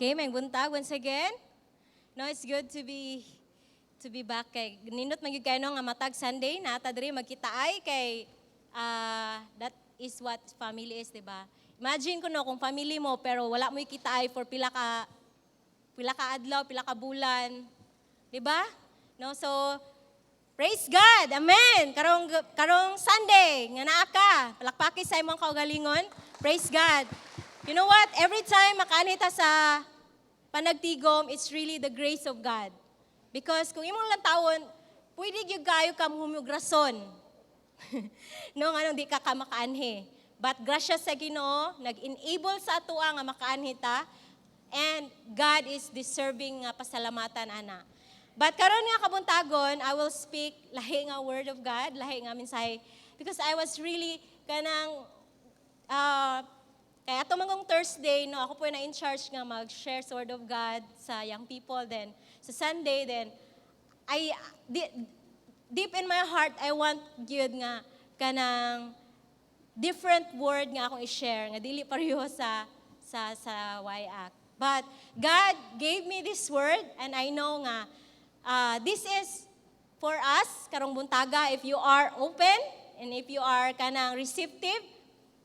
Okay, may buntag once again. No, it's good to be back kay nindot man gyud kayo no nga matag Sunday na ata diri magkitaay kay that is what family is, di ba? Imagine ko no kung family mo pero wala mo ikitaay for pila ka adlaw, pila ka bulan. Di ba? No, so praise God. Amen. Karong Sunday nga naa ka. Palakpaki sa imong kaugalingon. Praise God. You know what? Every time makaanita sa panagtigom, it's really the grace of God. Because kung imong lang tawon, pwede gyud kayo kam humugrason. No, anong di ka makaanhi. But grasya sa Ginoo, nag-enable sa atoa nga makaanhi ta, and God is deserving nga pasalamatan ana. But karon nga kabuntagon, I will speak lahi nga word of God, lahi nga mensahe, because I was really kanang kaya ato mangong Thursday, no, ako po na in charge nga mag-share sa Word of God sa young people. Then, sa Sunday, then, deep in my heart, I want gyud nga kanang different word nga akong i-share, nga dili pareho sa YAC. But, God gave me this word, and I know nga, this is for us, karong buntaga, if you are open, and if you are kanang receptive,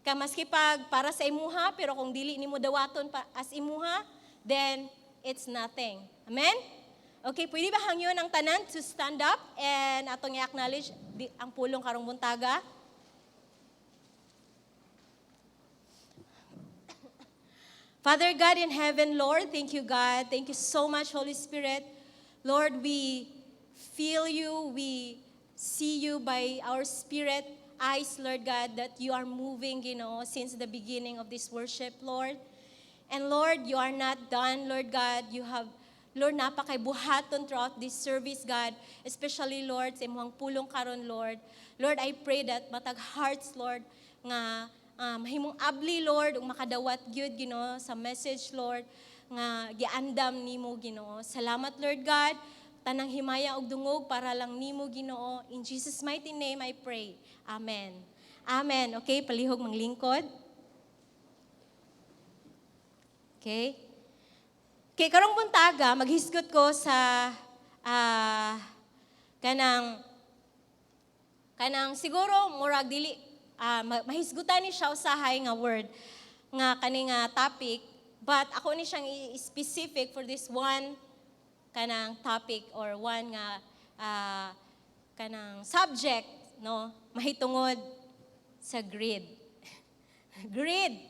ka maski pag para sa imuha, pero kung dili nimo dawaton as imuha, then it's nothing. Amen? Okay, pwede ba hangyon ang tanan to stand up and atong i-acknowledge ang pulong karong buntaga? Father God in heaven, Lord, thank you, God. Thank you so much, Holy Spirit. Lord, we feel you, we see you by our spirit eyes, Lord God, that you are moving, since the beginning of this worship, Lord. And Lord, you are not done, Lord God. You have, Lord, napakaibuhaton throughout this service, God. Especially, Lord, sa imong pulong karon, Lord. Lord, I pray that matag hearts, Lord, nga mahimong abli, Lord, ug makadawat gyud, sa message, Lord, nga giandam nimo, Salamat, Lord God. Tanang himaya og dungog para lang nimo, Ginoo. In Jesus' mighty name I pray. Amen. Amen. Okay, palihog manglingkod. Okay. Okay, karong buntaga, maghisgot ko sa kanang siguro murag dili mahisgutan ni siya usahay nga word nga kaning topic, but ako ni siyang specific for this one kanang topic or one nga kanang subject, no, mahitungod sa greed. Greed,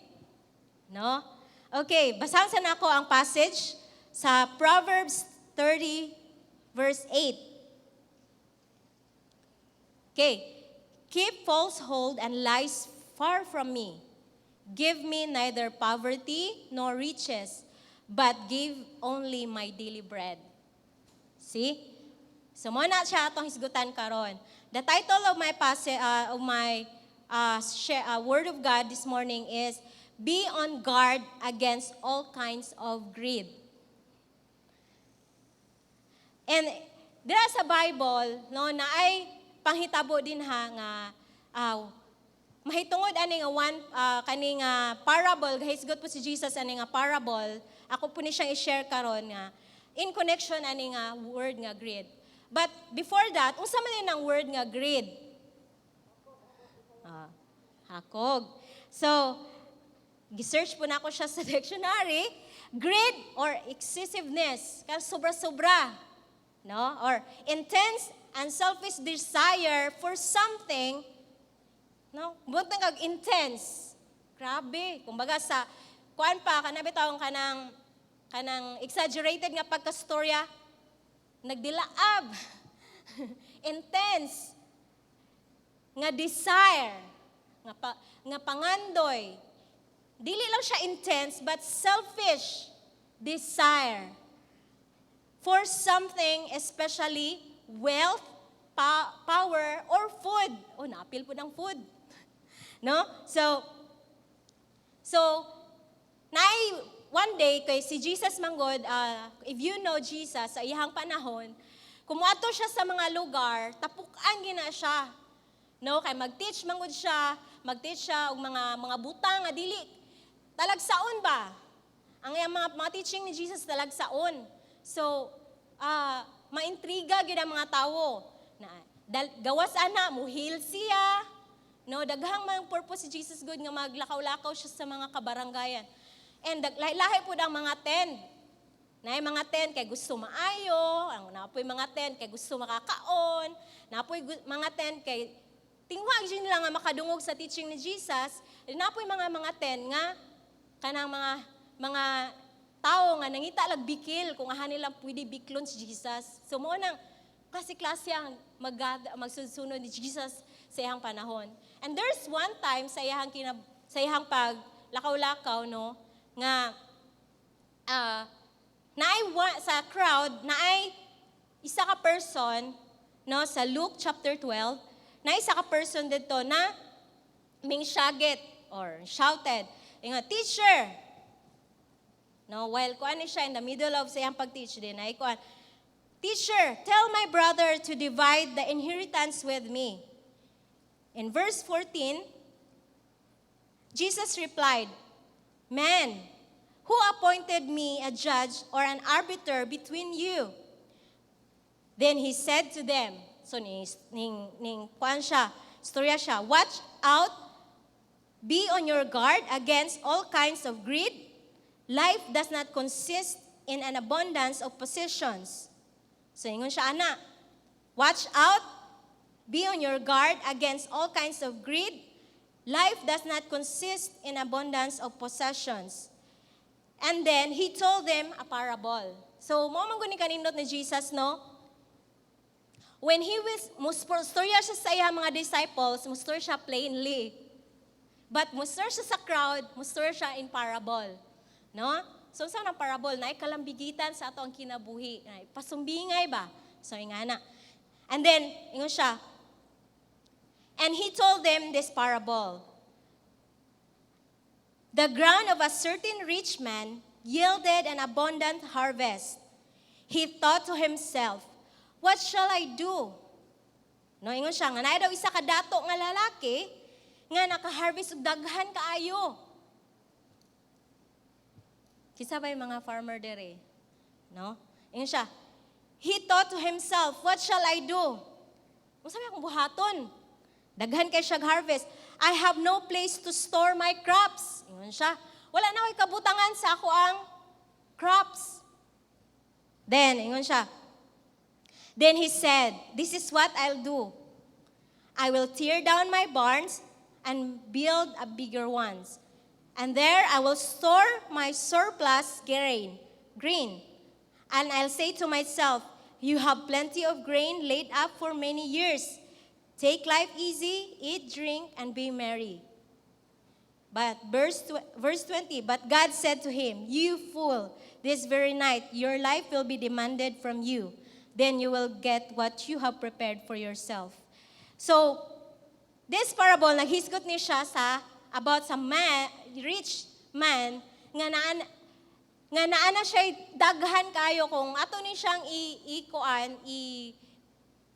no? Okay, basahan sa nako ang passage sa Proverbs 30 verse 8. Okay, keep falsehood and lies far from me. Give me neither poverty nor riches, but give only my daily bread. See? So mo na siya atong hisgutan karon. The title of my word of God this morning is Be on guard against all kinds of greed. And dira sa Bible, no, na ay panghitabo din nga mahitungod ani nga one kaning parable, hisgot po si Jesus ani nga parable. Ako po ni siyang i-share karon nga in connection ani nga word nga greed. But before that, unsa man din ang word nga greed? Hakog. So, gi-search po na ako siya sa dictionary. Greed or excessiveness, kan sobra-sobra, no? Or intense and selfish desire for something, no? Buntang kag intense. Grabe, kumbaga sa kuan pa kanabi taong kanang exaggerated nga pagkastorya, nagdilaab, intense, nga desire, nga pangandoy. Dili lang siya intense, but selfish desire for something, especially wealth, power, or food. Oh, naapil po ng food. No? So, one day, kay si Jesus manggod, if you know Jesus, sa iyang panahon, kumuato siya sa mga lugar, tapukan gina siya. No, kay mag-teach manggod siya, og mga butang nga dili talagsaon ba? Ang mga teaching ni Jesus talagsaon. So, maintriga gid ang mga tawo. Gawas ana mo heal siya. No, daghang mga purpose si Jesus good nga maglakaw-lakaw siya sa mga kabaranggayan. And lahi po ang mga tent. Naay mga tent kay gusto maayo, napoy mga tent kay gusto makakaon, napoy mga tent kay tingwag din nila nga makadungog sa teaching ni Jesus. Napoy mga tent nga kanang mga tao nga nangita lag bikil kung ahan nila pwede biklon si Jesus. So mo nang klase-klase ang magsunod ni Jesus sa iyang panahon. And there's one time sa iyang paglakaw-lakaw no nga sa crowd naay isa ka person no sa Luke chapter 12 na isa ka person dito na ming shaget or shouted nga teacher no while kuan siya in the middle of sa iyang pag-teach din ay kuan teacher tell my brother to divide the inheritance with me. In verse 14 Jesus replied, man, who appointed me a judge or an arbiter between you? Then he said to them, so kuan siya, storya siya, watch out, be on your guard against all kinds of greed. Life does not consist in an abundance of possessions. So ingon siya, ana, watch out, be on your guard against all kinds of greed. Life does not consist in abundance of possessions. And then, he told them a parable. So, mo man guni kanindot ni Jesus, no? When he was, mustorya siya sa iya mga disciples, mustorya siya plainly. But mustorya siya sa crowd, mustorya siya in parable. No? So, saan ang parable? Na kalambigitan sa ato ang kinabuhi. Pasumbingay ba? So, ingana. And then, ingon siya, and he told them this parable. The ground of a certain rich man yielded an abundant harvest. He thought to himself, what shall I do? No, ingon siya, nga naay daw isa ka dato nga lalaki, nga naka-harvest og daghan kaayo. Kisa ba yung mga farmer dere? No? Ingon siya, he thought to himself, what shall I do? Kung sabi akong buhaton, daghan kay siya harvest. I have no place to store my crops. Ingon siya, wala na ko'y kabutangan sa ako ang crops. Then, ingon siya, then he said, this is what I'll do. I will tear down my barns and build a bigger ones. And there I will store my surplus grain. And I'll say to myself, you have plenty of grain laid up for many years. Take life easy, eat, drink, and be merry. But verse 20, but God said to him, you fool, this very night your life will be demanded from you. Then you will get what you have prepared for yourself. So, this parable, naghisgot ni siya about sa rich man, nga naana siya daghan kayo kung ato ni siyang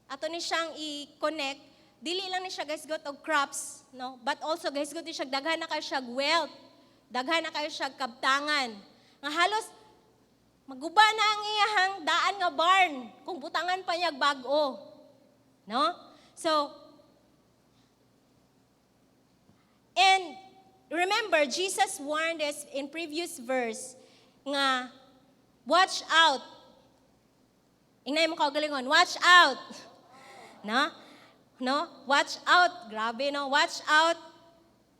ato ni siyang i-connect, dili lang ni siya gasgot og crops, no? But also gasgot ni siya daghan na kayo siya wealth, daghan na kayo siya kabtangan. Nga halos maguba na ang iyahang daan nga barn kung butangan pa niya bag-o. No? So, and remember, Jesus warned us in previous verse nga, watch out. Ingnay mo kaugalingon, watch out. No? Watch out. Grabe, no? Watch out.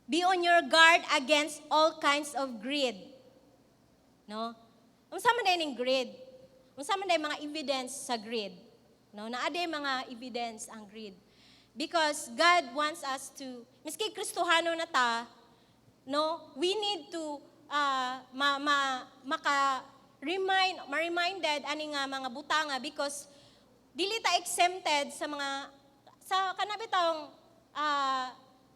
Be on your guard against all kinds of greed. No? Unsa man day ning greed? Unsa man day mga evidence sa greed? No? Naaday mga evidence ang greed. Because God wants us to, miski Kristohano na ta, no, we need to ma-reminded ani nga mga butanga because dili ta exempted sa kanabi taong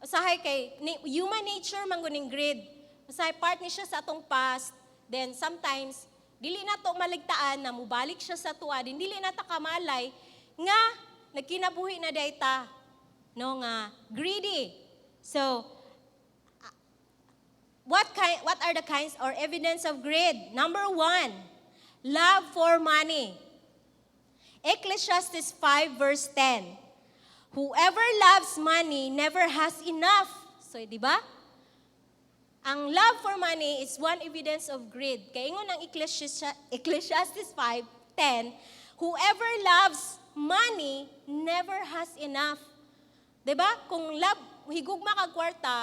usahay kay human nature mangguning greed. Usahay part ni siya sa atong past. Then sometimes dili na to maligtaan na mubalik siya sa tuwa din dili na ta kamalay nga nagkinabuhi na dayta no nga greedy. So What are the kinds or evidence of greed? Number 1, love for money. Ecclesiastes 5 verse 10. Whoever loves money never has enough. So, di ba? Ang love for money is one evidence of greed. Kaya ingon ang Ecclesiastes 5:10, whoever loves money never has enough. 'Di ba? Kung higugma ka kwarta,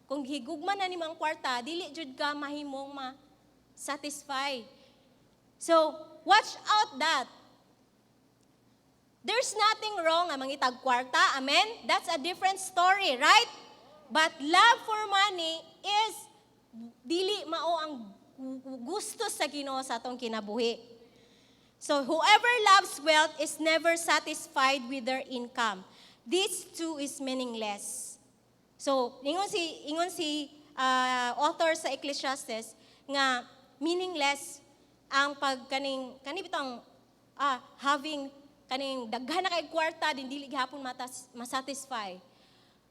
kung higugma na nimang kwarta, dili jud ka mahimong ma-satisfy. So, watch out that. There's nothing wrong ang mangitag kwarta. Amen? That's a different story, right? But love for money is dili mao ang gusto sa Ginoo sa atong kinabuhi. So whoever loves wealth is never satisfied with their income. This too is meaningless. So ingon si author sa Ecclesiastes nga meaningless ang kani bitong having kaning daghan na kay kwarta din dili gihapon masatisfy.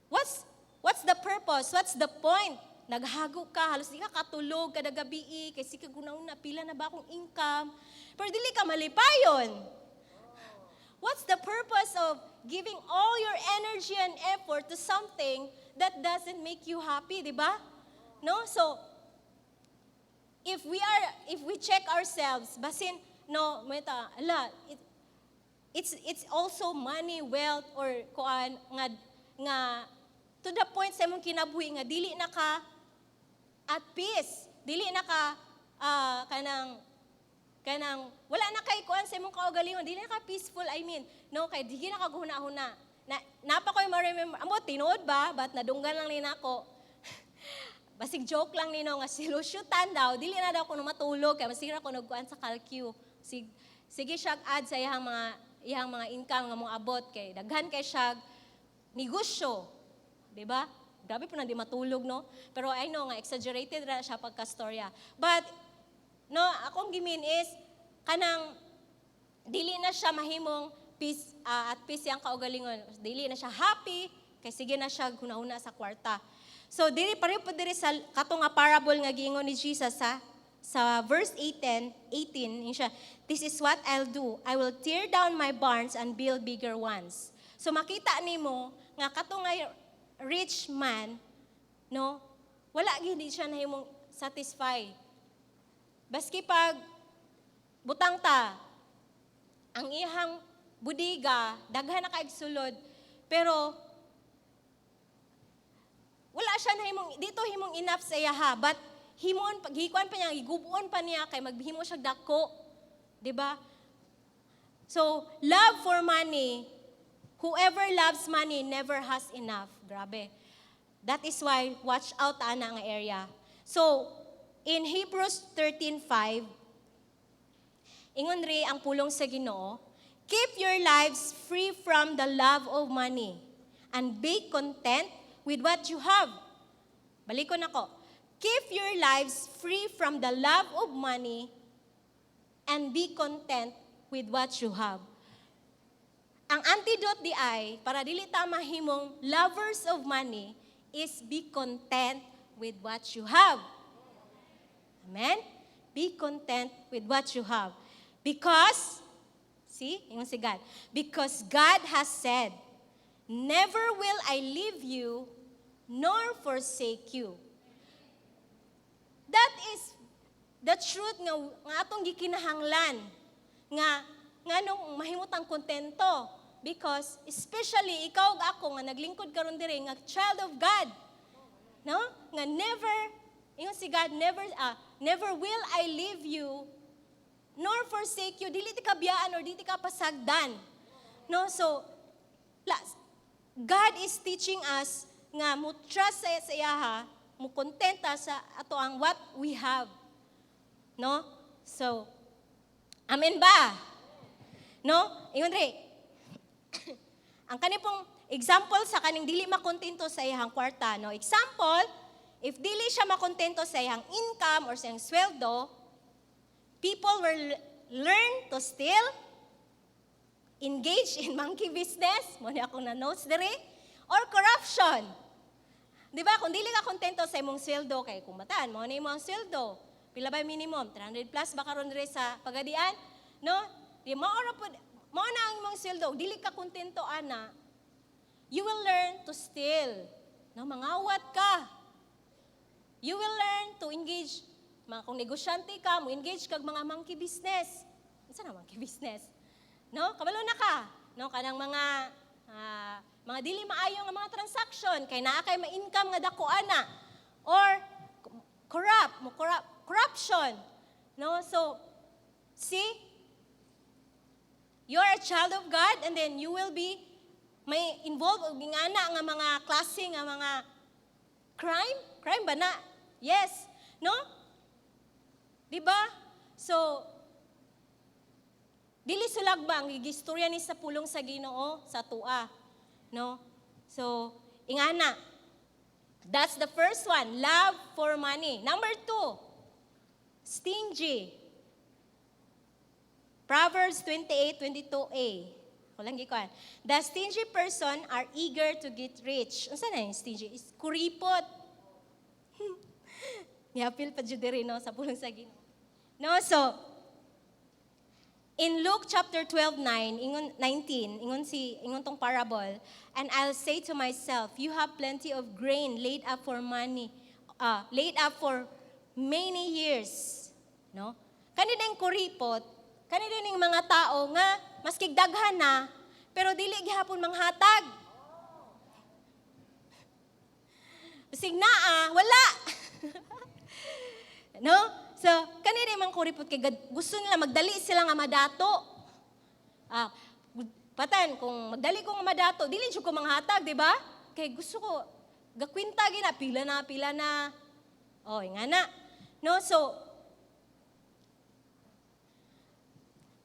What's the purpose? What's the point? Naghago ka, halos di ka katulog kada gabi, kasi kagunauna pila na ba akong income? Pero dili ka malipayon. What's the purpose of giving all your energy and effort to something that doesn't make you happy, di ba? No? So if we check ourselves, basin it's also money, wealth, or kuan nga to the point sa imong kinabuhi nga dili na ka at peace, dili na ka kanang wala na kay kuan sa imong kaugalingon, dili na ka peaceful, no, kay dili na ka guna-huna. Napa ko'y ma-remember, amo tinuod ba, but nadunggan lang ni nako. Basig joke lang nino nga silusyutan daw, dili na daw ko matulog kay masira ko nagkuan sa calcu. Sige siya add sa iyang mga income nga mong abot kay daghan kay siya negosyo. Diba? Grabe po na di matulog, no? Pero I know nga, exaggerated na siya pagka-storya. But, no, akong gimin is, kanang, dili na siya mahimong peace, at peace yung kaugalingon. Dili na siya happy, kay sige na siya hunahuna sa kwarta. So, dili, pareho po diri sa katong nga parable nga giingon ni Jesus, sa verse 18, siya, this is what I'll do. I will tear down my barns and build bigger ones. So, makita nimo nga katong nga rich man, no, wala gindi siya nahimong satisfy. Baski pag butang ta, ang ihang budiga, daghan na kaig sulod, pero wala siya nahimong, dito himong enough sa iyaha, but paghikuan pa niya, higubuon pa niya, kay maghimo siya dako. Diba? So, love for money, whoever loves money never has enough. Grabe. That is why, watch out ana nga area. So, in Hebrews 13:5, ingon ri ang pulong sa Ginoo, keep your lives free from the love of money and be content with what you have. Balikon ako. Keep your lives free from the love of money and be content with what you have. Ang antidote di ay, para dili ta mahimong lovers of money, is be content with what you have. Amen? Be content with what you have. Because, ingon si God, because God has said, never will I leave you, nor forsake you. That is the truth nga atong gikinahanglan, nga nung mahimutang kontento. Because, especially, ikaw ug ako, nga naglingkod karon dire nga child of God. No? Nga ingon si God, never will I leave you, nor forsake you. Dili ti ka biyaan or dili ka pasagdan. No? So, God is teaching us nga mo trust sa iyaha, mo kontenta sa ato ang what we have. No? So, amen ba? No? Ingon rin. Ang kanipong example sa kaning dili makontento sa iyang kwarta, no? Example, if dili siya makontento sa iyang income or sa iyang sweldo, people will learn to steal, engage in monkey business, mo ni ako na notes diri, or corruption. Di ba? Kung dili ka kontento sa imong sweldo, kay kung mataan, mo na imong sweldo. Pila ba minimum? 300 plus ba karon dire sa Pagadian? No? Di mo na ang imong sweldo. Dili ka kontento, ana. You will learn to steal. No? Mangawat ka. You will learn to engage. Kung negosyante ka, mo engage kag mga monkey business. Isa na monkey business? No? Kabalo na ka. No? Kanang mga dili maayo nga mga transaction kay naa kay ma-income nga dako ana or corruption. No? So, see, you're a child of God and then you will be may involved og gingana nga mga klase nga mga crime ba na? Yes, no? Di ba? So, dili sulagbang gigistorya ni sa pulong sa Ginoo sa tua, no? So, ingana. That's the first one, love for money. Number 2, stingy. Proverbs 28:22a. Walang gikuan. The stingy person are eager to get rich. Unsa na yung stingy? Is kuripot. Niapil pa jud diri no sa pulong sa Ginoo. No, so in Luke chapter 12:19, ingon tong parable, and I'll say to myself, you have plenty of grain laid up for many years. No? Kani ding kuripot, kani ding mga tao nga maski daghan na, pero dili gihapon manghatag. Bisig naa, wala. No? So, kanina mang kuripot kay gusto nila magdali sila nga madato. Patan, kung magdali ko nga madato, dili siya ko manghatag, di ba? Kay gusto ko, gakwinta gina, pila na. O, nga na. No, so,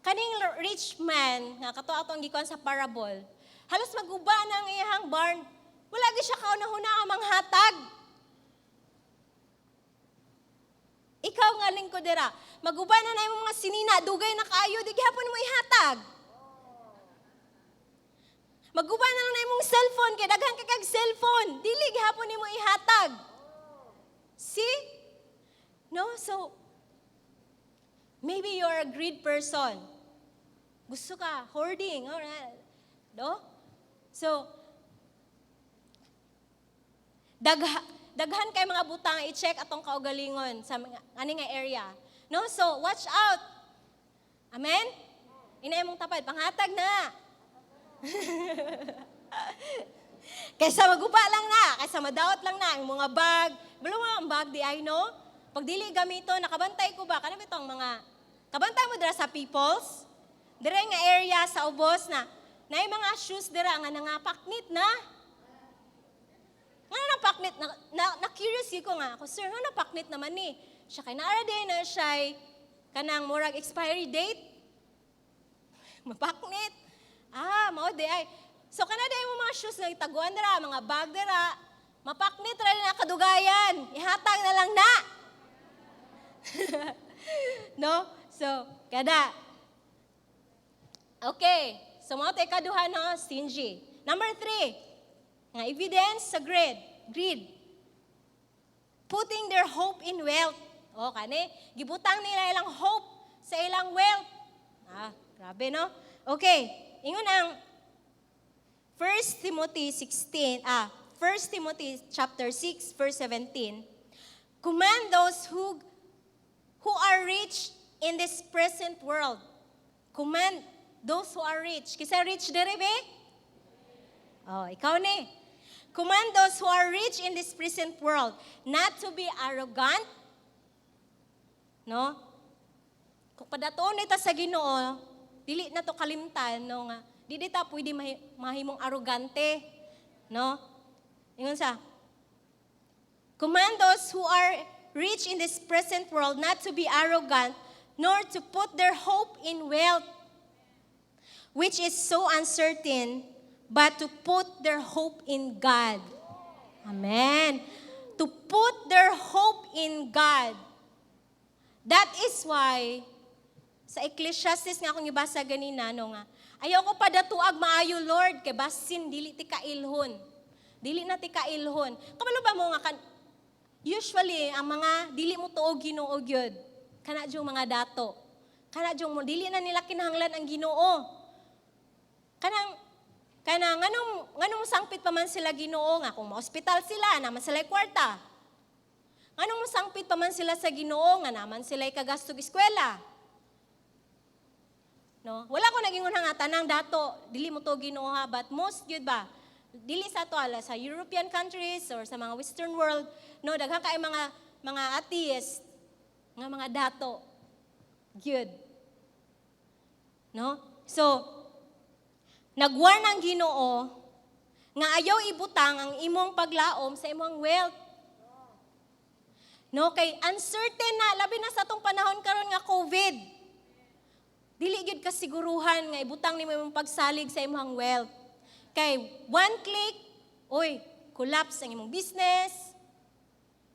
kaning rich man, nga kato atong gikuan sa parable, halos maguba na ang iyang barn, wala gyud siya kauna-huna ang manghatag. Ikaw nga lingkod dira, maguba na na yung mga sinina, dugay na kaayo, di gihapon mo ihatag. Maguba na lang na yung cellphone, kaya daghan ka kag cellphone, dili gihapon mo ihatag. See? No? So, maybe you're a greed person. Gusto ka, hoarding, alright. No? So, daghan kay mga butang i-check atong kaugalingon sa ani nga area. No, so watch out. Amen? Ina imong tapad panghatag na. Kaysa maguba lang na, kaysa madaot lang na ang mga bag. Balo ang bag di ay no? Pag dili gamito, nakabantay ko ba kanang bitong mga kabantay mo dira sa Peoples? Dira nga area sa ubos na nay mga shoes dira nga nangapaknit na. Nga napaknit, na-curious ko nga ako, sir, nga napaknit naman ni. Siya kay naara din na siya kanang murag expiry date. Mapaknit. Mao di ay. So kana day mo mga shoes nga itaguan dira, mga bag dira, mapaknit ra na kadugayan. Ihatag na lang na. No? So, kada. Okay. So mao tay kaduha no, stingy. Number 3. Nga evidence sa greed. Putting their hope in wealth. O, kani, gibutang nila ilang hope sa ilang wealth. Grabe, no? Okay, ingon ang 1 Timothy chapter 6, verse 17. Command those who are rich in this present world. Command those who are rich. Kisa rich dere be? Oh, ikaw ni. Command those who are rich in this present world not to be arrogant. No? Kung padatoon ita sa Ginoo, dili na to kalimtan, no nga. Dili ta pwede mahimong arrogante, no? Ingon sa command those who are rich in this present world not to be arrogant, nor to put their hope in wealth, which is so uncertain, but to put their hope in God. Amen. To put their hope in God. That is why, sa Ecclesiastes nga akong ibasa ganina, no nga, ayaw ko pa datuag maayo, Lord, kay basin dili ti kailhon. Dili na ti kailhon. Kabalo ba mo nga usually ang mga dili mo tuog Ginoo gyud. Kana jung mga dato. Kana jung mo dili na nila kinahanglan ang Ginoo. Nganong sangpit pa man sila Ginoo nga kung ma-hospital sila naman sila kwarta. Nganong sangpit pa man sila sa Ginoo nga naman sila kagastog eskwela. No, wala ko nagingon nga tanang dato dili mo to Ginoo ha, but most gyud ba dili sa to ala sa European countries or sa mga Western world, no, daghan kay mga atheist nga mga dato gyud. No? So nagwar ng Ginoo nga ayaw ibutang ang imong paglaom sa imong wealth. No, kay uncertain na labi na sa tong panahon karon nga COVID. Dili gyud kasiguruhan nga ibutang nimo imong pagsalig sa imong wealth. Kay one click, oy, collapse ang imong business.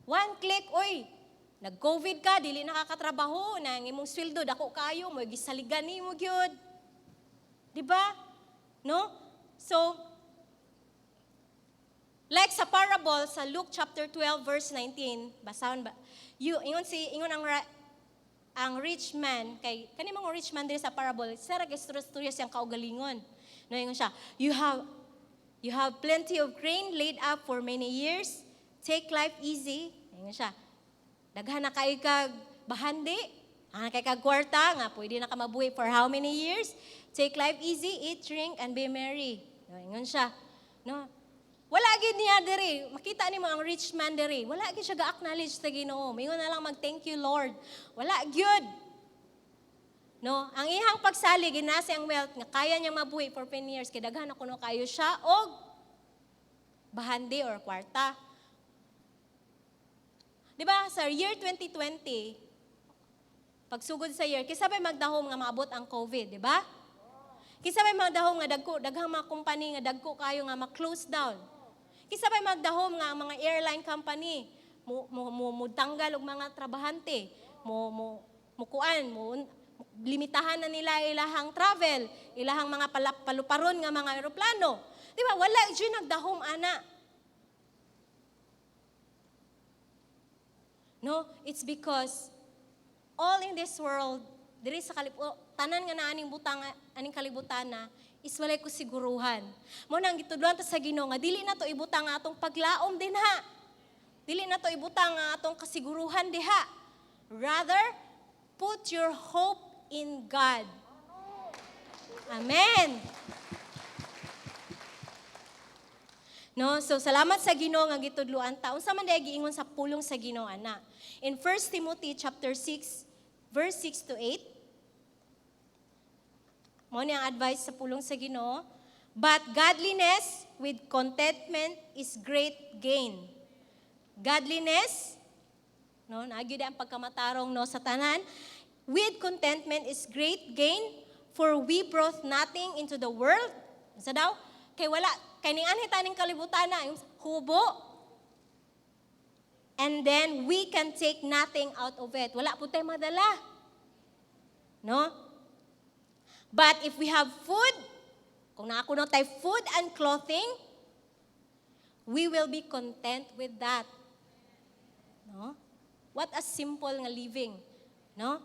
One click, oy, nag-COVID ka, dili nakakatrabaho, na ang imong sweldo dako kayo, mo gisaligan nimo gyud. Di ba? No? So, like sa parable sa Luke chapter 12 verse 19, basahon ba? Ingon ang rich man kay kani mga rich man diri sa parable, sa istorya siyang kaugalingon. No, ingon siya, you have plenty of grain laid up for many years. Take life easy. Ingon siya, daghan na kay kag bahandi, ang kay kag kwarta nga pwede na ka mabuhi for how many years? Take life easy, eat, drink, and be merry. No, ingon siya. No, wala gid niya diri. Makita nimo ang rich man diri. Wala gid siya ga-acknowledge sa Ginoo. Mingon na lang mag-thank you Lord. Wala gyud. No, ang ihang pagsalig ginasa ang wealth nga kaya niya mabuhi for 10 years kay daghan na kuno kayo siya og bahandi or kwarta. Di ba sa year 2020 pagsugod sa year kisabay magdahom nga maabot ang COVID, di ba? Kisabay magdahom nga daghang mga company nga dagko kayo nga ma-close down. Kisabay magdahom nga ang mga airline company mo tanggal og mga trabahante, mo limitahan na nila ilahang travel, ilahang mga paluparon nga mga eroplano. Di ba? Wala dyan nagdahom, ana. No, it's because all in this world, diri sa tanan nga na aning butang, aning kalibutana, is walay ko siguruhan. Mo nang gitudluan ta sa Ginoo nga dili na to ibutang nga atong paglaom din ha. Dili na to ibutang nga atong kasiguruhan diha. Rather, put your hope in God. Amen. No, so salamat sa Ginoo nga gitudloan ta. Unsa man day giingon sa pulong sa Ginoo ana. In 1 Timothy chapter 6 verse 6 to 8. Mo ni ang advice sa pulong sa Ginoo. But godliness with contentment is great gain. Godliness, no, nagyud ang pagkamatarong no sa tanan. With contentment is great gain, for we brought nothing into the world. Sa daw, kay wala, kay ning anhi taning kalibutan na, yung hubo. And then we can take nothing out of it. Wala po tayo madala. No? But if we have food, kung nakakuno tayo food and clothing, we will be content with that. No? What a simple nga living. No?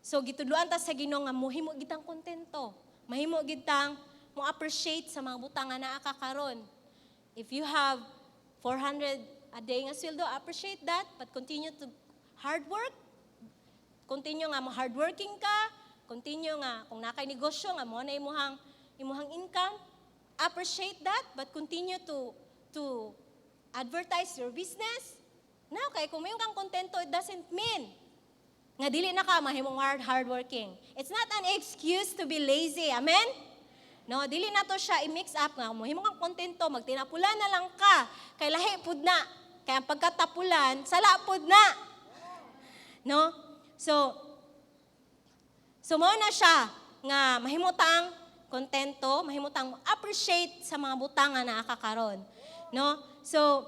So gitudloan ta sa Ginoo nga mohimo gitang kontento. Mahimo gitang mo appreciate sa mga butang nga naa ka karon. If you have 400 a day nga sweldo, appreciate that, but continue to hard work. Continue nga mo hardworking ka, continue nga kung nakay negosyo nga mo na imuhang income, appreciate that, but continue to advertise your business. Now, kay kung mayroon kang kontento, it doesn't mean nga dili na ka mahimong hardworking. It's not an excuse to be lazy. Amen? No, dili na to siya i-mix up nga mahimong kang kontento, magtinapulan na lang ka. Kay lahi pud na. Kaya ang pagkatapulan, sala pud na. No? So mo na siya nga mahimutang kontento, mahimutang appreciate sa mga butang nga naa ka karon. No? So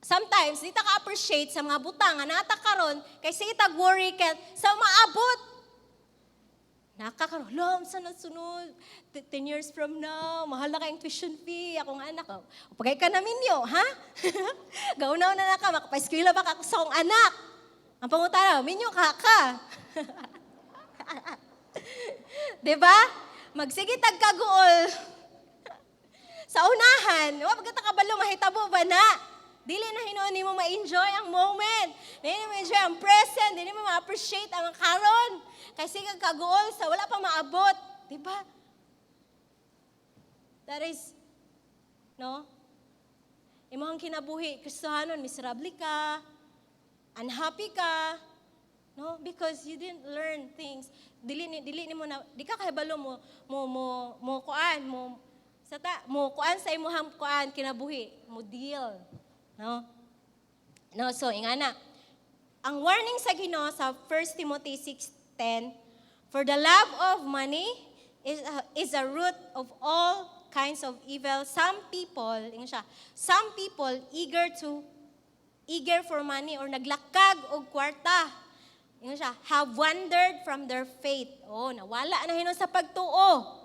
sometimes, di ta ka-appreciate sa mga butang nga nata karon kay sa itag worry ka sa maabot. Nakakaroon sa sunod 10 years from now, mahal na kayong tuition fee, akong anak. Pagay ka namin yo, ha? Gaunaw na ka, makapaeskwela ba ka sa akong anak? Ang pangutana, minyo kaka. Diba? Magsige tagkaguol. Sa unahan, wag ka kabalo, mahitabo ba na? Dili na hinuon mo ma-enjoy ang moment. Dili mo ma-enjoy ang present. Dili mo ma-appreciate ang karon. Kasi kagkaguol sa wala pa maabot. Diba? That is, no? Imong kinabuhi, Kristohanon, miserable ka, unhappy ka, no? Because you didn't learn things. Dili ni mo na, di ka kahibalo mo kuan sa imuhang kuan kinabuhi, mo deal. No? No, so ingana. Ang warning sa Ginoo sa 1 Timothy 6:10, for the love of money is a root of all kinds of evil. Some people eager for money or naglakag og kwarta. Have wandered from their faith. Oh, nawala na hinon sa pagtuo.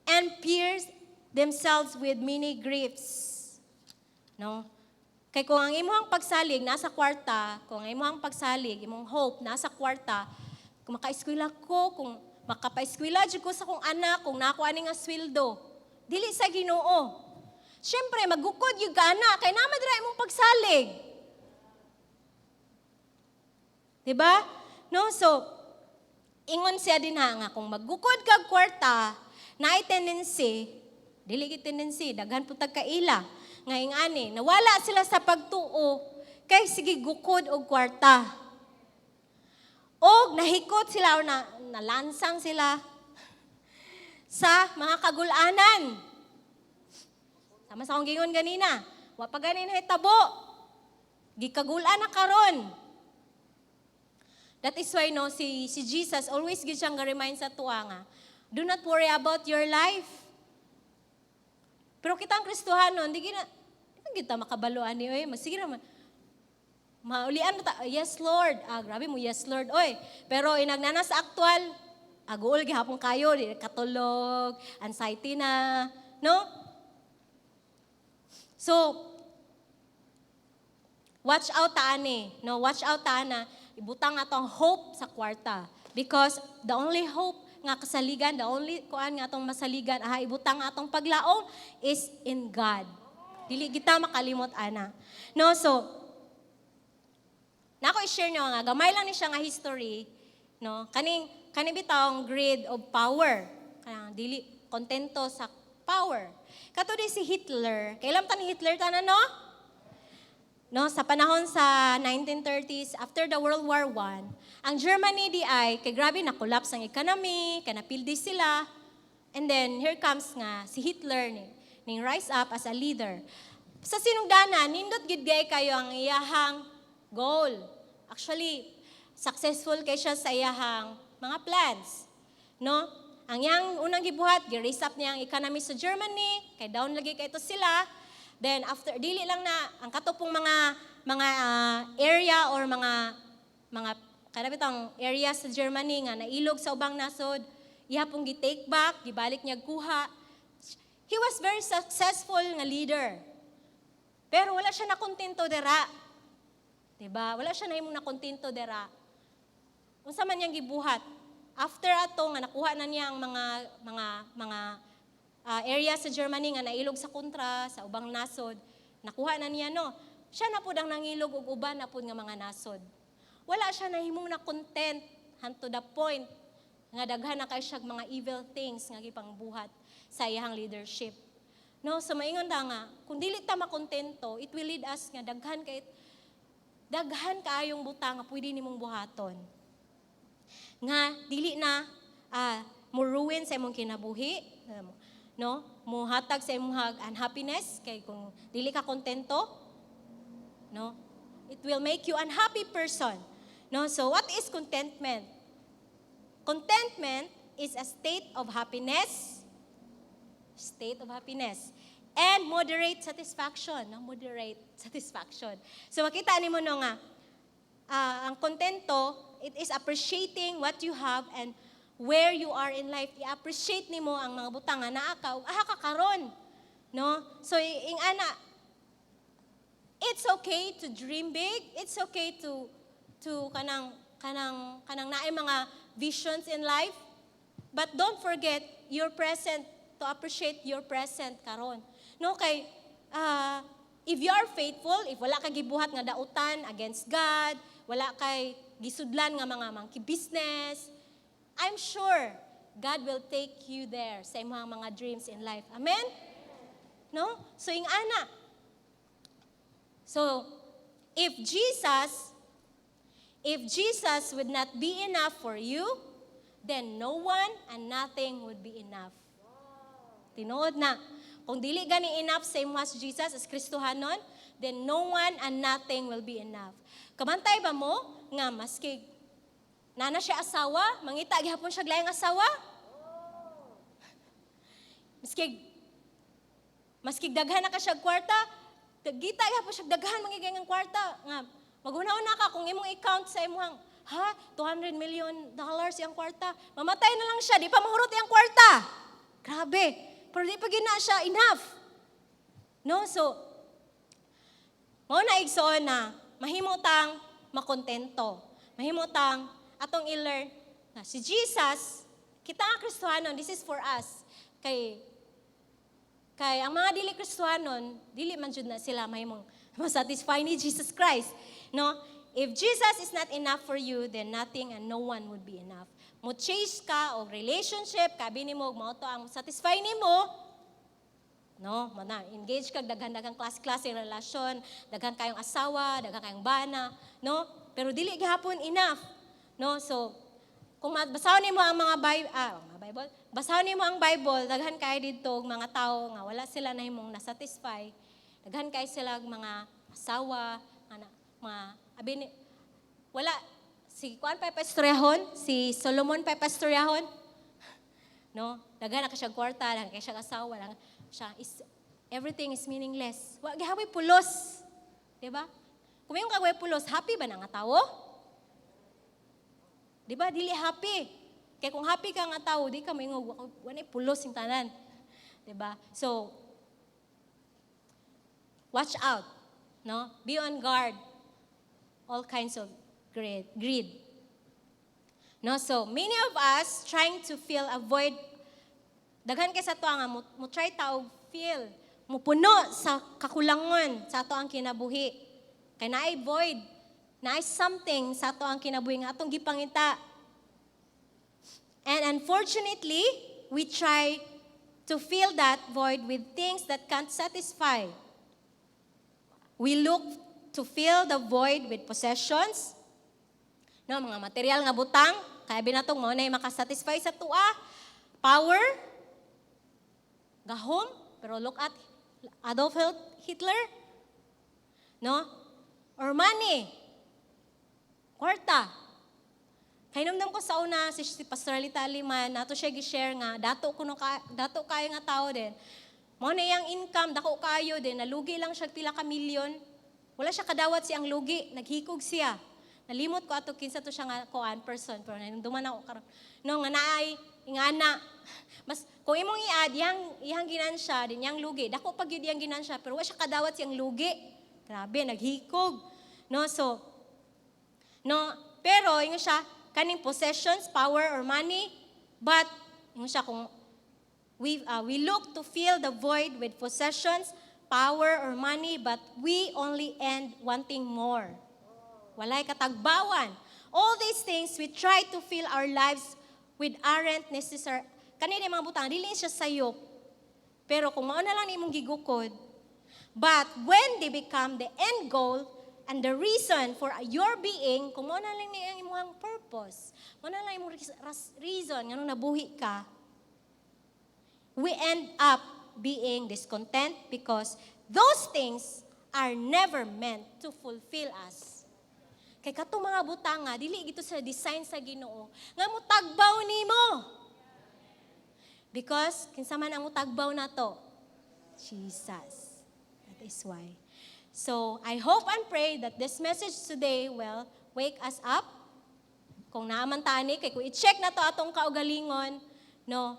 And pierced themselves with many griefs. No? Kay kung ang imong pagsalig nasa kwarta, kung ang imong pagsalig, imong hope nasa kwarta, kung maka-eskwela ko, kung makapa-eskwela jud ko sa kong anak, kung nakuha ni nga sweldo, dili sa Ginoo. Syempre magukod yung gana, kay naman dira imong pagsalig. Diba? No, so ingon siya din nga kung magukod kag kwarta, naay tendency, dili gid tendency, daghan pud tagkaila. Ngayong ani, nawala sila sa pagtuo, kay sige gukod og kwarta. O nahikot sila o nalansang sila sa mga kagulanan. Sama sa akong gingon ganina, wa pa ganin hitabo. Gikagulan na karon. That is why no si Jesus always gid siyang ga-remind sa tuwa nga, do not worry about your life. Pero kita ang Kristohanon, di kita makabaloan ni, oy, sige naman. Maulian na ta, yes Lord. Grabe mo, yes Lord, oy. Pero inagnana sa aktual, aguol gihapon kayo, di katulog, anxiety na, no? So, watch out ta ani, no? Watch out ta na, ibutang atong hope sa kwarta. Because the only hope nga kasaligan, the only kuan nga atong masaligan, ibutang atong paglaom is in God. Dili kita makalimot ana. No, so nako i-share nyo nga gamay lang ni siya nga history, no? Kani bitawng greed of power. Kaya dili kontento sa power. Kato di si Hitler. Kailan ta ni Hitler tanan no? No, sa panahon sa 1930s after the World War I, ang Germany di ay kay grabe na collapse ang economy, kanapildi sila. And then here comes nga si Hitler ning rise up as a leader. Sa sinugdanan, nindot gid gay kayo ang iyahang goal. Actually, successful kay siya sa iyahang mga plans. No? Ang yang unang gibuhat, gi-raise up niya ang economy sa Germany, kay down lagi kay ito sila. Then after dili lang na ang katupong mga area or mga kanabit ang area sa Germany nga nailog sa ubang nasod, ihapong gi-take back, gibalik niya kuha. He was very successful nga leader. Pero wala siya nakontento dera. Diba? Wala siya nahimong nakontento dera. Unsa man niyang gibuhat. After ato nga nakuha na niya ang mga area sa Germany nga nailog sa kontra, sa ubang nasod, nakuha na niya no. Siya na pud ang nangilog og uban na pud nga mga nasod. Wala siya nahimong na content to the point nga daghan na kay siya mga evil things nga gipangbuhat sa iyang leadership. No, so maingon ta nga, kung dili ta makontento, it will lead us nga daghan kaayong butang nga pwede nimong buhaton. Nga dili na mo ruin sa imong kinabuhi, no? Mo hatag sa imong unhappiness kay kung dili ka kontento, no? It will make you unhappy person. No, so what is contentment? Contentment is a state of happiness. And moderate satisfaction. No? Moderate satisfaction. So makita ni mo no nga, ang kontento, it is appreciating what you have and where you are in life, i-appreciate nimo ang mga butang nga naa ka ug aha ka karon. No? So ing ana, it's okay to dream big. It's okay to kanang naay mga visions in life. But don't forget your present, to appreciate your present karon. No, kay if you are faithful, if wala ka gibuhat nga dautan against God, wala kay gisudlan nga mga business, I'm sure God will take you there sa imong mga dreams in life. Amen? No? So ing ana. So if Jesus would not be enough for you, then no one and nothing would be enough. Tinuod na. Kung dili gani enough sa imong Jesus as Kristohanon, then no one and nothing will be enough. Kabantay ba mo nga maski nana siya asawa, mangita gihapon siya laing asawa? Maski daghan na ka siya kwarta, gita gihapon siya daghan mangigay ng kwarta nga magunaw na ka kung imong i-count sa imong $200 million yung kwarta. Mamatay na lang siya, di pa mahurot yung kwarta. Grabe. Pero di pa gina siya enough. No? So, mao na igsoon na, mahimutang makontento. Mahimutang atong i-learn na si Jesus, kita nga Kristohanon, this is for us. Kay ang mga dili Kristohanon, dili man jud na sila mahimong masatisfy ni Jesus Christ. No? If Jesus is not enough for you, then nothing and no one would be enough. Mo chase ka o relationship, kabi nimo mao to ang satisfy nimo. No, mana engage kag daghan-daghang klase relasyon, daghan kayong asawa, daghan kayong bana, no? Pero dili gihapon enough. No, so kung basahon nimo ang mga Bible, basahon nimo ang Bible, daghan kay didto mga tao nga wala sila nahimong na-satisfy. Daghan kay sila mga asawa, wala, si Kuan pa pastoryahon, si Solomon pa pastoryahon, no? Daghan na ka siya kwarta, daghan kay siya asawa, lang siya, everything is meaningless. Wa gihaboy pulos. Diba? Kung yung kagaway pulos, happy ba na nga tao? Diba? Dili happy. Kaya kung happy ka nga tao, di ka maingog, wala pulos yung tanan. Diba? So, watch out. No? Be on guard. All kinds of greed. No, so many of us trying to fill a void. Daghan kay sa to nga mo try ta og fill, mo puno sa kakulangon sa ato ang kinabuhi. Kay naay void, naay something sa ato ang kinabuhi nga atong gipangita. And unfortunately, we try to fill that void with things that can't satisfy. We look to fill the void with possessions. No, mga material nga butang, kaya binatong mo na yung makasatisfy sa tua. Power, gahom, pero look at Adolf Hitler. No? Or money, kwarta. Kaya namdam ko sa una, si Pastor Lita Liman, nato siya gi-share nga, dato kayo nga tao din. Mo na yung income, dako kayo din, nalugi lang siya pila ka milyon. Wala siya kadawat siyang lugi, naghikog siya. Nalimot ko ato kinsa to siya nga koan person, pero duman ako karon. No nga naay ingana. Mas kung imong i-add iyang ginansya din yang lugi, dako pag gyud yang ginansya, pero wala siya kadawat siyang lugi. Grabe, naghikog. No, so pero ingon siya kaning possessions, power or money, but ingon siya kung we look to fill the void with possessions, power or money, but we only end wanting more. Walay katagbawan. All these things, we try to fill our lives with aren't necessary. Kanina mga butang, dili siya sayop. Pero kung mao na lang imong gigukod, but when they become the end goal and the reason for your being, kung mao na lang ang imong purpose, mao na lang imong reason ngano nabuhi ka, we end up being discontent because those things are never meant to fulfill us. Kay kato mga butang nga, dili gito sa design sa Ginoo nga mutagbaw nimo. Because kinsa man ang mutagbaw nato? Jesus. That is why. So, I hope and pray that this message today will wake us up, Kung naaman tani, kay kung i-check na to atong kaugalingon, no,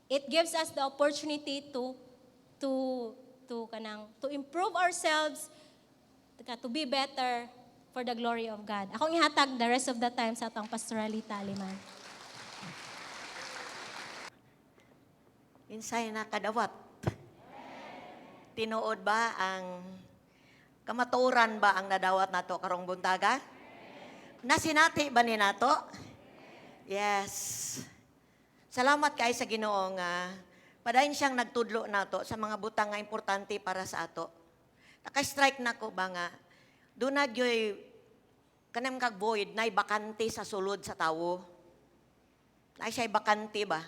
it gives us the opportunity to improve ourselves, to be better for the glory of God. Akong ihatag the rest of the time sa atong pastoralita, Liman. Insay na kadawat. Tinuod ba ang kamaturan ba ang nadawat nato karong buntaga? Nasinati ba ni nato? Yes. Salamat kay sa Ginoo nga padayon siyang nagtudlo nato sa mga butang nga importante para sa ato. Naka-strike nako ba nga do na gyoy kanang kag void nay bakante sa sulod sa tawo. Nay siya bakante ba?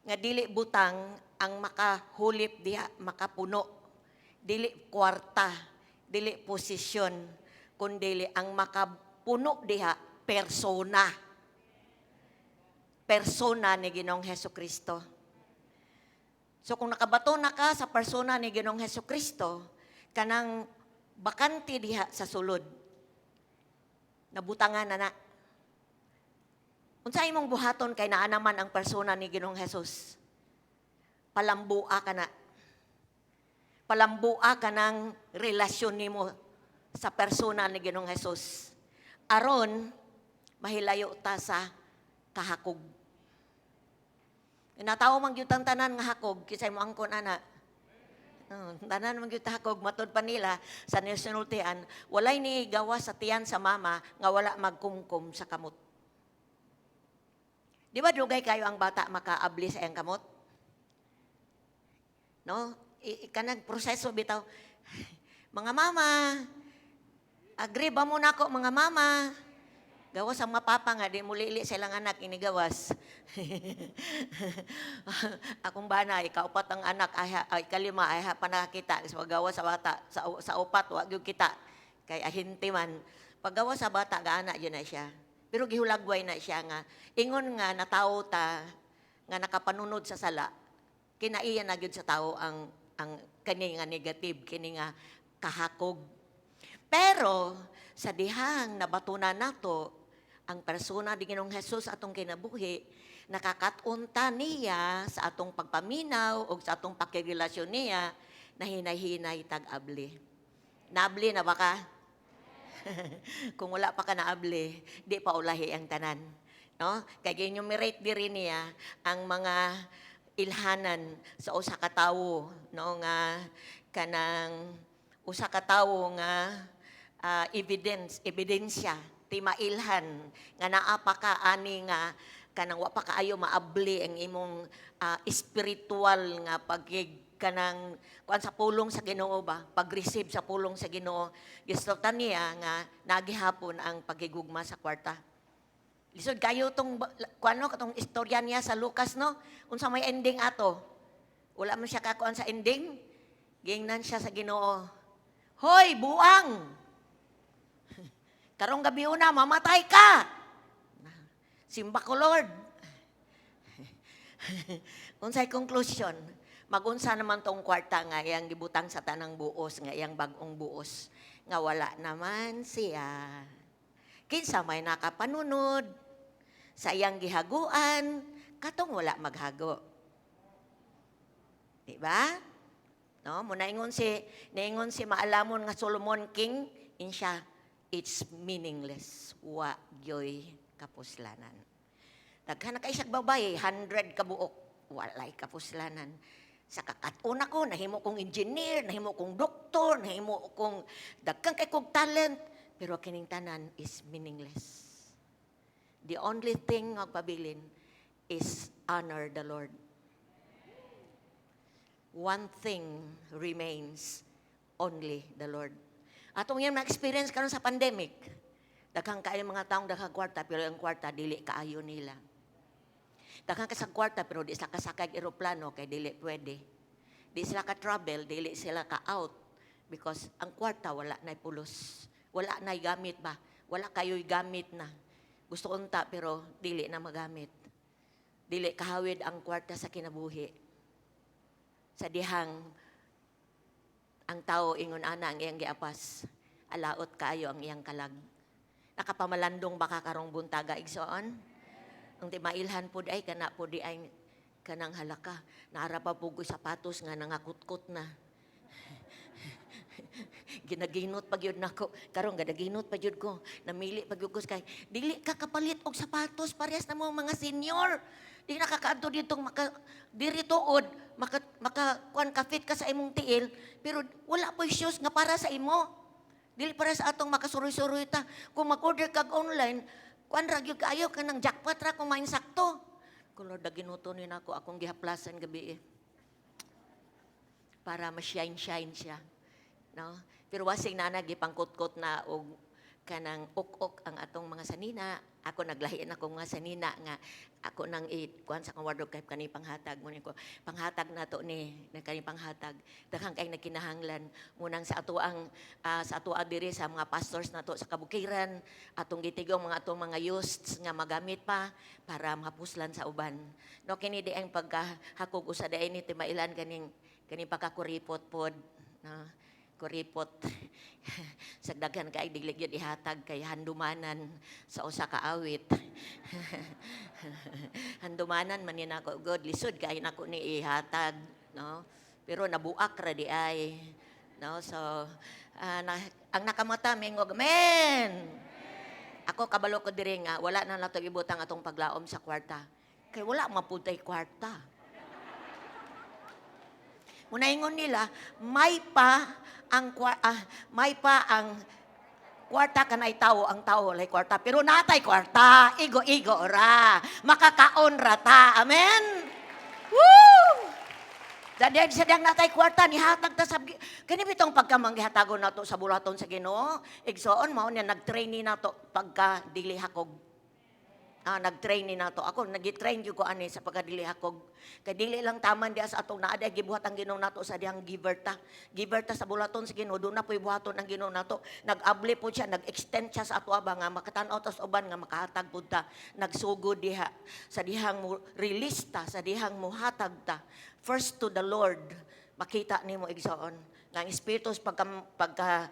Nga dili butang ang makahulip diha, makapuno. Dili kwarta, dili posisyon, kundi ang makapuno diha, persona. Persona ni Ginoong Hesukristo. So kung nakabato na ka sa persona ni Ginoong Hesukristo, kanang bakante diha sa sulod, nabutangan na na. Unsa imong buhaton kay naa naman ang persona ni Ginoong Hesus? Palambua ka na. Palambua ka ng relasyon nimo sa persona ni Ginoong Hesus. Aron mahilayo ta sa kahakog. Natawo man gyud tanan nga hakog kisay mo angkon ana. Tanan man gyud hakog matud pa nila sa nasunultian, walay ni gawas sa tiyan sa mama nga wala magkumkum sa kamot. Di ba dugay kayo ang bata makaabli sa iyang kamot? No? Kanang proseso bitaw. Mga mama, agree ba mo na ako mga mama? Gawas ang mapapa nga, di mulili silang anak, inigawas. Akong bana, ikaupat ang anak, ikalima, ay panakita. So, gawas sa bata, sa upat, wag yung kita. Kay ahinti man. Paggawas sa bata, gaana yun na siya. Pero gihulagway na siya nga. Ingon nga na tao ta, nga nakapanunod sa sala, kinaiya na gyud sa tao ang kani nga negative, kini nga kahakog. Pero sa dihang nabatunan nato ang persona ni Ginoong Hesus atong kinabuhi, nakakatunta niya sa atong pagpaminaw o sa atong pakirelasyon niya na hinay-hinay tag-abli. Naabli na ba ka? Kung wala pa ka naabli, di pa ulahi ang tanan. No? Kaya enumerate diri niya ang mga ilhanan sa usa ka tawo, no, nga kanang usa ka tawo nga ebidensya ti mailhan nga naa pa ka ani nga kanang wa pa kaayo maabli ang imong spiritual nga kanang kuan sa pulong sa Ginoo ba, pag-receive sa pulong sa Ginoo. Gusto ta niya nga nagihapon ang pagigugma sa kwarta. Lisod kayo tong kuano katong istorya niya sa Lucas, no? Unsa may ending ato? Wala man siya kakuan sa ending. Gingnan siya sa Ginoo. Hoy, buang! Karong gabi una, mamatay ka! Simba ko, Lord. Unsay conclusion? Magunsa naman tong kwarta nga iyang gibutang sa tanang buos, nga iyang bagong buos, nga wala naman siya. Kinsa may nakapanunod sa iyang gihaguan, katong wala maghago. Diba? No, mo naingon si maalamon nga Solomon King, insya, it's meaningless. Wa gyoy kapuslanan. Daghan na kay siya babae, 100 kabuok, walay kapuslanan. Sa kakatuna ko, nahimo kong engineer, nahimo kong doktor, nahimo kong dagkang kay kong talent, pero kining tanan is meaningless. The only thing magpabilin is honor the Lord. One thing remains, only the Lord. Atong yan ma-experience karon sa pandemic. Daghang kaayo mga taong daghang kwarta, pero ang kwarta dili kaayo nila. Daghang ka sa kwarta, pero di sila kasakay eroplano, kay dili pwede. Di sila ka-travel, dili sila ka-out. Because ang kwarta, wala na'y pulos. Wala na'y gamit ba? Wala kayo'y gamit na. Gusto unta, pero dili na magamit. Dili kahawid ang kwarta sa kinabuhi. Sa dihang, ang tao ingon ana ang iyang giapas, alaot kaayo ang iyang kalag. Nakapamalandong baka karong buntaga igsoon. Ang timailhan po ay kana po di ay kanang halaka. Naara pa po ko sapatos nga nangakutkot na. Ginaginot pag yun nako. Karong gadaginot pag yun ko. Namili pag yun ko kay dili ka kapalit og sapatos parehas na mo mga senior. Di nakakaadto dito diri tuod maka kuan ka fit ka sa imong tiil pero wala po shoes nga para sa imo. Dili para sa atong makasuroy-suroy ta. Kung mag-order kag online, kuan ra gyud kaayo kanang jackpot ra kung main sakto. Kung Lord ginuto ni nako akong gihaplasan gabi para ma-shine siya. No? Pero wasing na gipangkot-kot na og kanang ok-ok ang atong mga sanina. Ako naglahi na akong mga sanina nga ako nang kuan sa kang wardrobe kay kani panghatag mo ko. Panghatag na to ni kani panghatag. Daghang kay nakinahanglan munang sa ato ang sa ato diri sa mga pastors nato sa kabukiran atong gitigong mga atong mga youths nga magamit pa para mapuslan sa uban. No kini di ang pagkahakog usa dai ni timailan kaning pagkakuripot pod no kuripot sa daghan kay diglig gyud ihatag kay handumanan sa usa ka awit. Handumanan man ni nako god lisod kay nako ni ihatag no pero nabuak ra di ay no so ang nakamata mingog men. Ako kabalo ko diri nga wala na nato ibutang atong paglaom sa kwarta kay wala mapuntay kwarta. Unaingon nila, may pa ang kwarta kanay tao, ang tao lay kwarta. Pero natay kwarta, igo-igo ra. Makakaon ra ta. Amen? Woo! Dadeg sadang natay kwarta, nihatag ta sa... Kani bitong pagkamanggihatagon nato sa bulaton sa Ginoo, igsoon mao niya nag-training nato pagka dili hakog. Nag-training nato. Ako nagi-train gyud ko ani sa pagkadili hakog. Kay dili lang taman diha sa atong naa gibuhat ang Ginoo nato sa dihang giver ta. Giver ta sa bulaton sa Ginoo, do na poy buhaton ang Ginoo nato. Nag-abli po siya, nag-extend siya sa ato aba nga makatan-aw ta sa uban nga makahatag pud ta. Nagsugod diha sa dihang mo release ta, sa dihang mo hatag ta. First to the Lord. Makita nimo igsoon nga ang espiritu pagkaunsa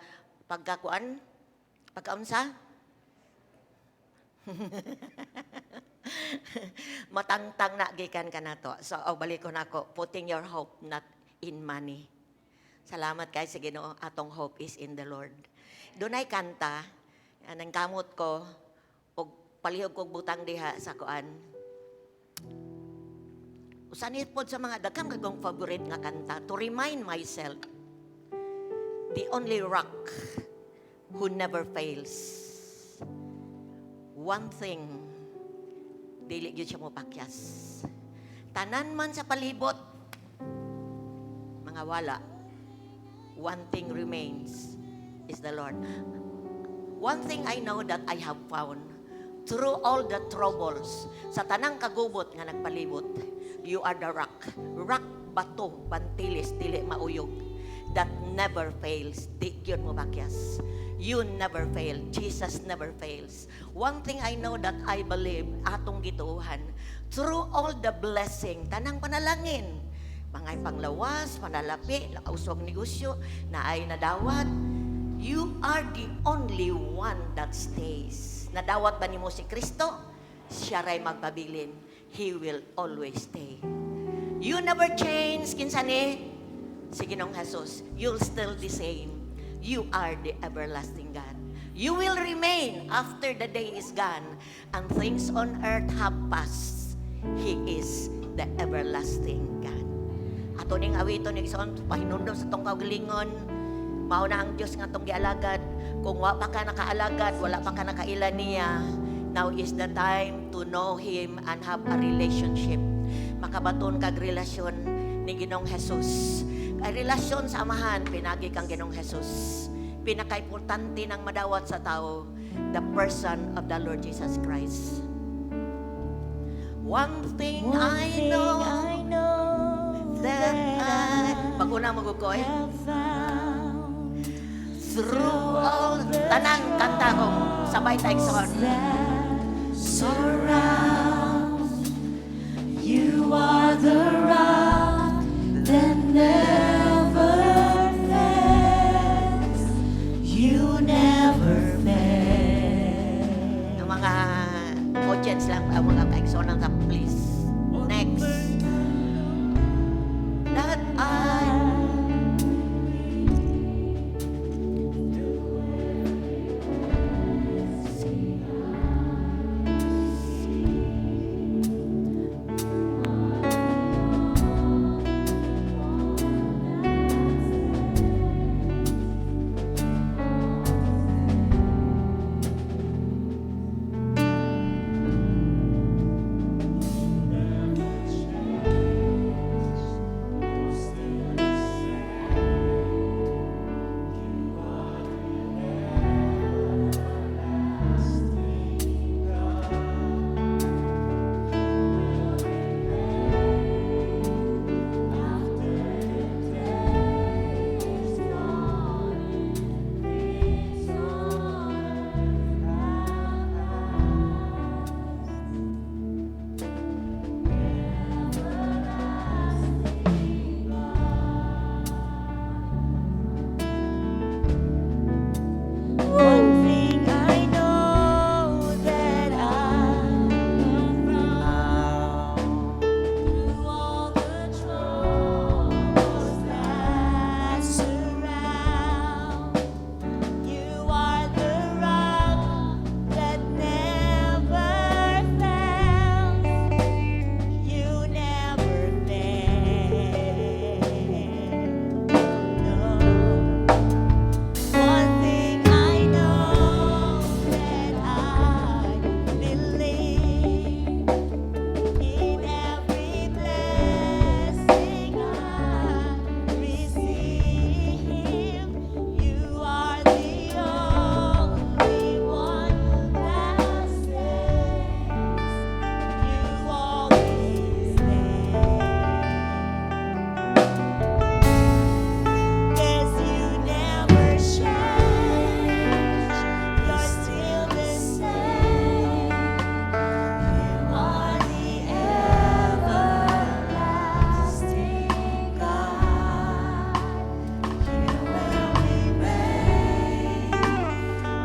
matangtang na gikan ka na to. So, balik ko na ako. Putting your hope not in money. Salamat kay sa Ginoo. Atong hope is in the Lord. Dunay kanta, nang kamot ko, o palihog kong butang diha sa kuan. Usanit po sa mga daghang kagong favorite nga kanta, to remind myself, the only rock who never fails. One thing, dili gyud siya mo pakyas. Tanan man sa palibot, mga wala. One thing remains is the Lord. One thing I know that I have found, through all the troubles, sa tanang kagubot nga nagpalibot, you are the rock. Rock bato, bantilis, dili mauyog. That never fails. Di gyud mo pakyas. You never fail. Jesus never fails. One thing I know that I believe, atong gituuhan, through all the blessing, tanang panalangin, mga panglawas, panalapi, usog negosyo, na ay nadawat, you are the only one that stays. Nadawat ba ni mo si Kristo? Siya ray magpabilin. He will always stay. You never change, kinsani, si Ginoong Jesus. You'll still the same. You are the everlasting God. You will remain after the day is gone and things on earth have passed. He is the everlasting God. Ato ning awiton ning son pahinumdom sa tong kaugalingon. Mao na ang Dios nga tong gialagad. Kung wa pa ka nakaalagad, wala pa ka nakailan niya. Now is the time to know Him and have a relationship. Makabaton kag relasyon ni Ginoong Jesus. Ay relasyon sa amahan, pinagi kang Ginoong Jesus. Pinaka-importante ng madawat sa tao, the person of the Lord Jesus Christ. One thing I know that I pag-una magukoy through all tanang kanta kong sabay taigson surrounds you are the rock that never fails. You never fail. So nang please. Next. That I One thing I know that I have found through all the troubles that surround. You are the rock that never fails. You never fail. No. One thing I know that I believe in every blessing I receive. You are the only one that stays. You always stay. Yes, you never change. You're still the same. You are the everlasting God. You will remain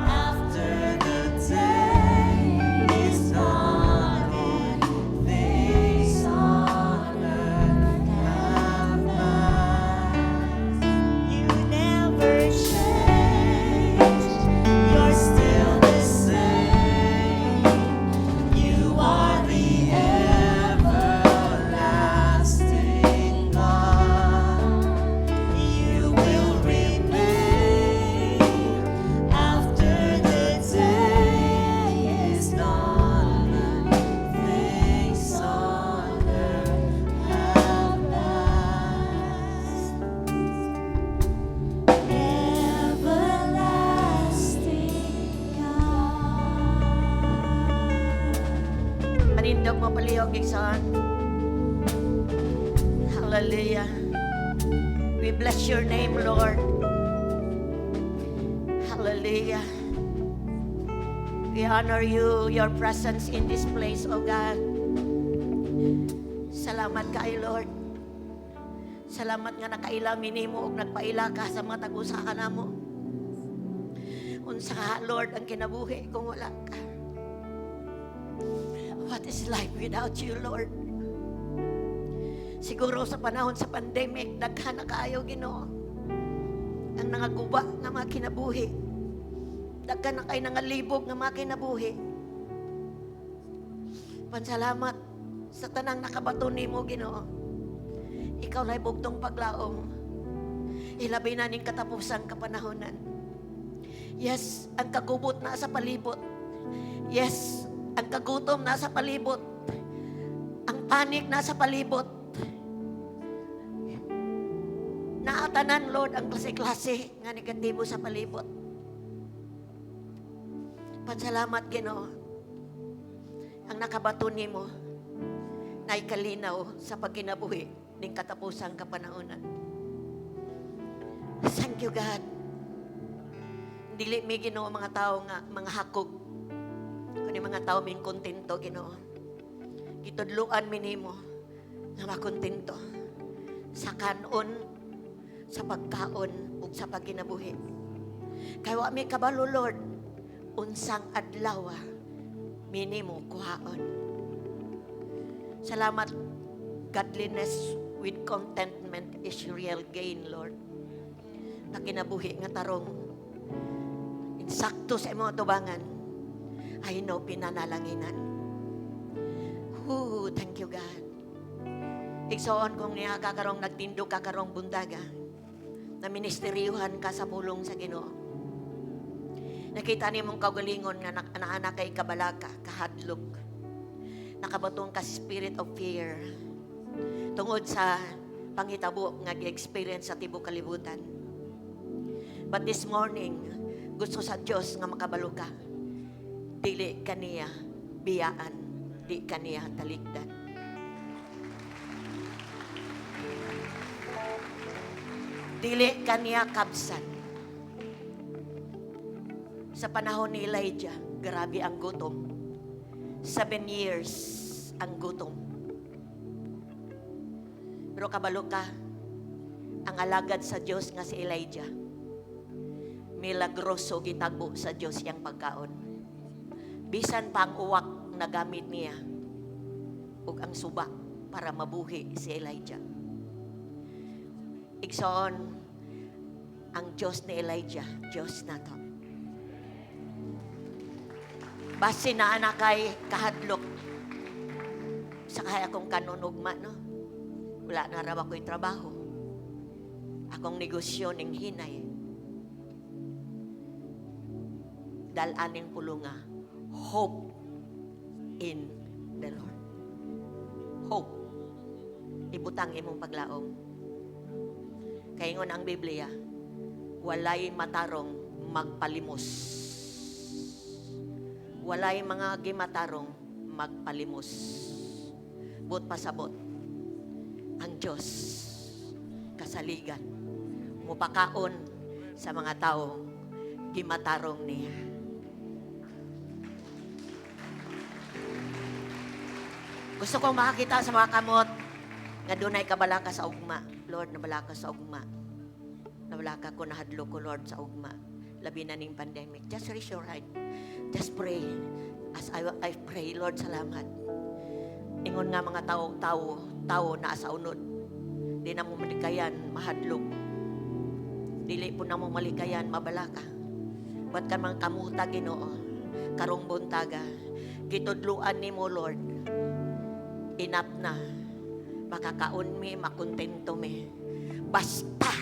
after the day is gone and things on earth have passed. You never change. You're still the same. You are the everlasting God. You will remain after the day is gone and things on earth have passed. Everlasting God. Manindog mo palihog, Gigson. Hallelujah. We bless your name, Lord. Hallelujah. We honor you, your presence in this place, O God. Salamat kay Lord. Salamat nga nakailami nimo ug nagpaila ka sa mga tag-usa ka namo. Unsa ka, Lord, ang kinabuhi kung wala ka? What is life without you, Lord? Siguro sa panahon sa pandemic, daghan na kaayo, Ginoo. Ang nangaguba nga mga kinabuhi. Daghan na kay nangalibog nga mga kinabuhi. Pansalamat sa tanang nakabato nimo, Ginoo. Ikaw lay bugtong paglaom. Ilabi na ning katapusang kapanahonan. Yes, ang kagubot na sa palibot. Yes, ang kagutom na sa palibot. Ang panik na sa palibot. Naatanan, Lord, ang klase-klase nga negatibo sa palibot. Pansalamat, Ginoo. Ang nakabato nimo na ikalinaw sa pagkinabuhi ning katapusang kapanahonan. Thank you, God. Dili mi, Ginoo, mga tao nga mga hakog. Kundi mga tao ming kontento, Ginoo. Gitudluan mi nimo nga makontento sa kanon, sa pagkaon ug sa pagkinabuhi. Kay wa mi kabalo, Lord, unsang adlaw minimo kuhaon. Salamat, godliness with contentment is real gain, Lord. Na kinabuhi nga tarong, insakto sa imong tubangan, I know pinanalanginan. Thank you, God. Igsoon kung niya kakarong nagtindog kakarong bundaga, na ministeryuhan ka sa pulong sa Ginoo. Nakita ni mong kagalingon nga anak kay kabalaka, kahadlok. Nakabatong ka spirit of fear. Tungod sa panghitabo nga gi-experience sa tibok kalibutan. But this morning, gusto sa Diyos nga makabalo ka. Dili kaniya biyaan, di kaniya talikdan. Dili kaniya kabsan. Sa panahon ni Elijah, grabe ang gutom. 7 years ang gutom. Pero kabalo ka, ang alagad sa Diyos nga si Elijah, milagroso gitagbo sa Diyos yang pagkaon. Bisan pa ang uwak na gamit niya ug ang suba para mabuhi si Elijah. Igsoon, ang Diyos ni Elijah, Diyos na to. Basi na anak kay kahadlok sa kaya akong kanunugma, no? Wala na raw ako'y trabaho. Akong negosyo ning hinay. Dalaning pulunga, hope in the Lord. Hope. Ibutang imong paglaom. Kaingon ang Biblia, walay matarong magpalimos. Walay mga gimatarong magpalimos. But pasabot, ang Diyos kasaligan, mupakaon sa mga tao gimatarong niya. Gusto kong makakita sa mga kamot nga dunay kabalaka sa ugma. Lord, nabalaka sa ugma. Nabalaka ko, nahadlo ko, Lord, sa ugma. Labi na ning pandemic. Just raise your right. Just pray. As I pray, Lord, salamat. Ingon nga mga tao na asa unod. Di na mo malikayan, mahadlok. Dili po na mo malikayan, mabalaka. Ba't ka mga kamuta, Ginoo? Karong buntaga. Gitudluan ni mo, Lord. Enough na. Makakaon mi, makontento mi. Basta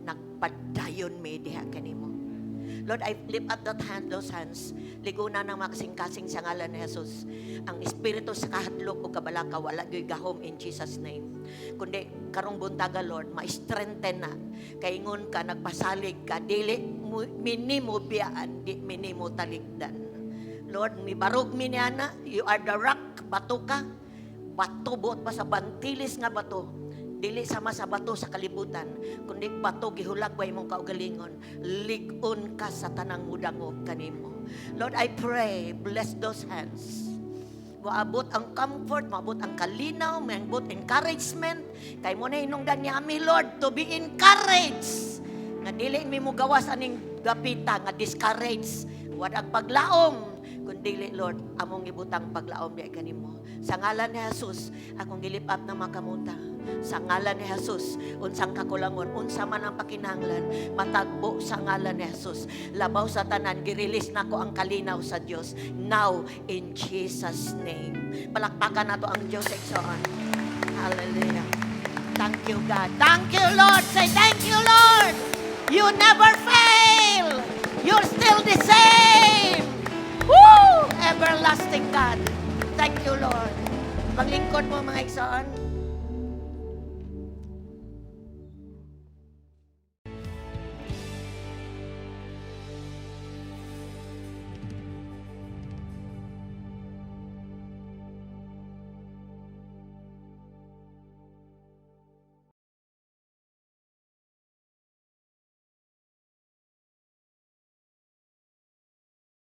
nagpadayon mi diha kanimo. Lord, I lift up those hands. Liguna ng makasing-kasing sa ngalan ni Jesus. Ang espiritu sa kahadlok o kabalaka, wala gyo'y gahom in Jesus' name. Kundi, karong buntaga, Lord, ma-strengthen na. Kaingon ka, nagpasalig ka, dili minimo biyaan, di minimo talikdan. Lord, mibarog miniana, you are the rock, bato ka, bato buot pa sa bantilis nga bato. Dili sama sa bato sa kalibutan, kundi bato gihulagway mong kaugalingon. Ligon ka sa tanang mudangog kanimo. Lord, I pray, bless those hands. Maabot ang comfort, maabot ang kalinaw, maabot encouragement. Kay mo na hinungdan niya kami, Lord, to be encouraged. Nga dili mi mo gawas aning gapita, nga discourage. Wad ang paglaom. Kundi, Lord, among ibutang paglaom di kanimo. Sa ngalan ni Jesus, akong gilip up na makamuta. Sa ngalan ni Jesus, unsang kakulangon, unsa man ang pakinahanglan, matagbo sa ngalan ni Jesus. Labaw sa tanan, girilis na ko ang kalinaw sa Dios. Now, in Jesus' name. Palakpakan na to ang Diyos, Exxon. Hallelujah. Thank you, God. Thank you, Lord. Say thank you, Lord. You never fail. You're still the same. Woo! Everlasting God. Thank you, Lord. Paglingkod mo, mga Exxon.